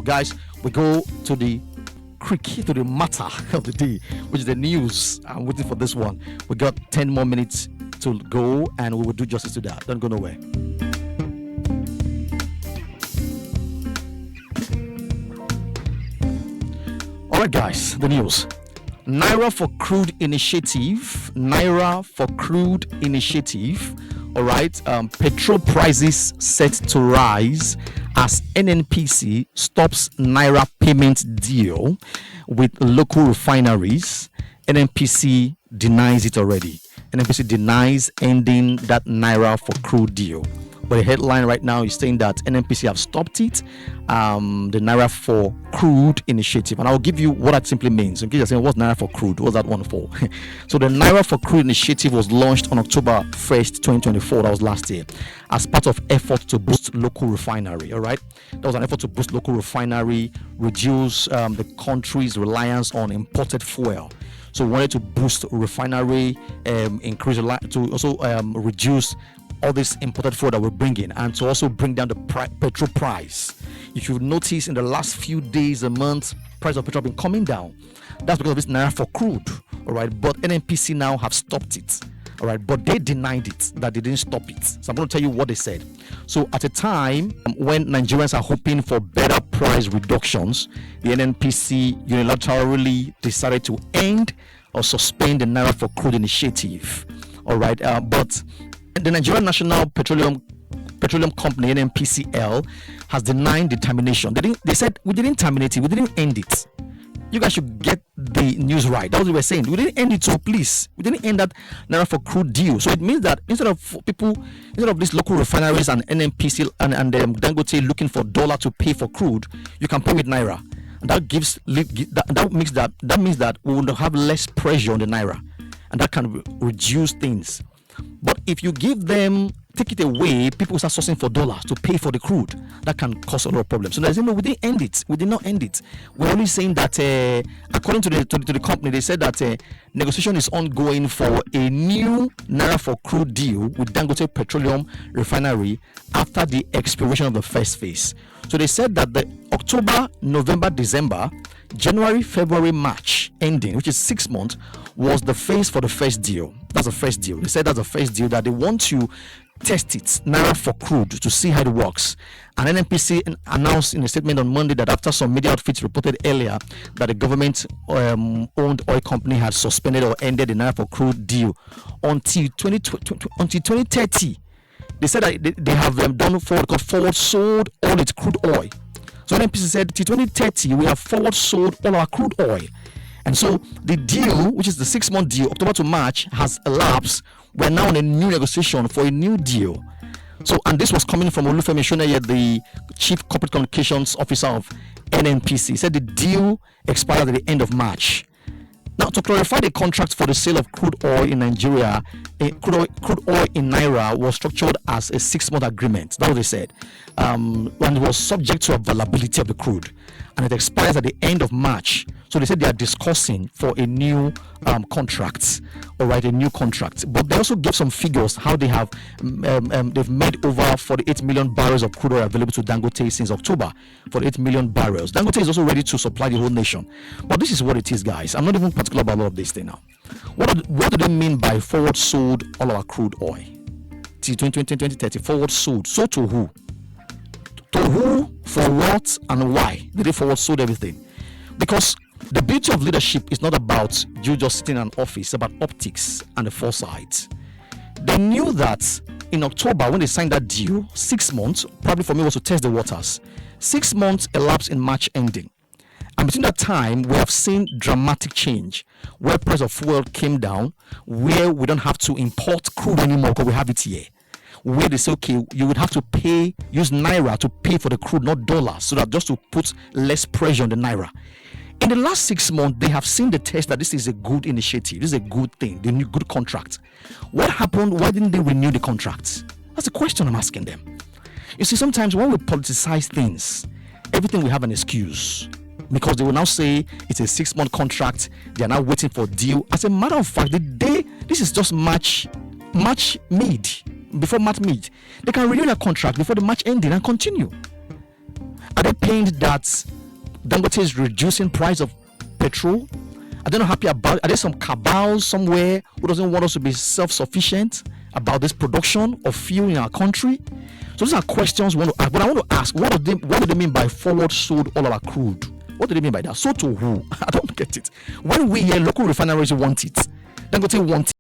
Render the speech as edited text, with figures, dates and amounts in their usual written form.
guys, we go to the to the matter of the day, which is the news. I'm waiting for this one. We got 10 more minutes to go, and we will do justice to that. Don't go nowhere. All right, guys, the news. Naira for Crude initiative. Naira for Crude initiative. All right. Petrol prices set to rise as NNPC stops Naira payment deal with local refineries. NNPC denies it already. NNPC denies ending that Naira for Crude deal. But the headline right now is saying that NNPC have stopped it, the Naira for Crude initiative. And I'll give you what that simply means. In case you're saying, what's Naira for Crude? What's that one for? So the Naira for Crude initiative was launched on October 1st, 2024. That was last year, as part of effort to boost local refinery. All right. That was an effort to boost local refinery, reduce the country's reliance on imported fuel. So we wanted to boost refinery, increase to also reduce all this imported fuel that we're bringing, and to also bring down the petrol price. If you've noticed in the last few days, a month, price of petrol have been coming down. That's because of this Naira for Crude. All right, but NNPC now have stopped it. All right, but they denied it, that they didn't stop it. So I'm going to tell you what they said. So at a time when Nigerians are hoping for better price reductions, the NNPC unilaterally decided to end or suspend the Naira for Crude initiative. All right, but the Nigerian National Petroleum Company, NNPCL, has denied the termination. They said, we didn't terminate it, we didn't end it. You guys should get the news right. That's what we were saying. We didn't end it, so please. We didn't end that Naira for Crude deal. So it means that instead of these local refineries and NNPC and Dangote looking for dollar to pay for crude, you can pay with Naira. And that means that we will have less pressure on the Naira, and that can reduce things. But if you take it away, people will start sourcing for dollars to pay for the crude. That can cause a lot of problems. So there's no, we didn't end it. We did not end it. We're only saying that, according to the company, they said that negotiation is ongoing for a new Naira for Crude deal with Dangote Petroleum Refinery after the expiration of the first phase. So they said that the October, November, December, January, February, March ending, which is 6 months, was the phase for the first deal. That's the first deal. They said that's the first deal, that they want to test it, Naira for Crude, to see how it works. And NNPC announced in a statement on Monday that after some media outfits reported earlier that the government owned oil company had suspended or ended the Naira for Crude deal until 2030. They said that they have done forward-sold all its crude oil. So NNPC said, till 2030, we have forward-sold all our crude oil. And so the deal, which is the 6-month deal, October to March, has elapsed. We're now in a new negotiation for a new deal. So, and this was coming from Olufemi Shoneye, the Chief Corporate Communications Officer of NNPC. He said the deal expired at the end of March. Now, to clarify, the contract for the sale of crude oil in Nigeria, crude oil in Naira was structured as a 6-month agreement. That's what they said. And it was subject to availability of the crude. And it expires at the end of March. So they said they are discussing for a new contract, all right, a new contract. But they also gave some figures how they have they've made over 48 million barrels of crude oil available to Dangote since October. 48 million barrels. Dangote is also ready to supply the whole nation. But this is what it is, guys. I'm not even particular about all of this thing now. What do they mean by forward sold all our crude oil? Till 2030, forward sold. So to who? To who, for what, and why did they forward sold everything? Because the beauty of leadership is not about you just sitting in an office, it's about optics and the foresight. They knew that in October, when they signed that deal, 6 months, probably for me was to test the waters. 6 months elapsed in March ending. And between that time, we have seen dramatic change, where price of fuel came down, where we don't have to import crude anymore because we have it here. Where they say, okay, you would have to use Naira to pay for the crude, not dollars, so that just to put less pressure on the Naira. In the last 6 months, they have seen the test that this is a good initiative, this is a good thing, the new good contract. What happened? Why didn't they renew the contract? That's the question I'm asking them. You see, sometimes when we politicize things, everything will have an excuse. Because they will now say it's a 6-month contract, they are now waiting for a deal. As a matter of fact, this is just March mid. Before March mid, they can renew their contract before the March ending and continue. Are they pained that Dangote is reducing price of petrol. Are they not happy about it? Are there some cabal somewhere who doesn't want us to be self-sufficient about this production of fuel in our country? So these are questions we want to ask. But I want to ask, what do they mean by forward sold all our crude? What do they mean by that? So to who? I don't get it. When we hear local refineries want it, Dangote want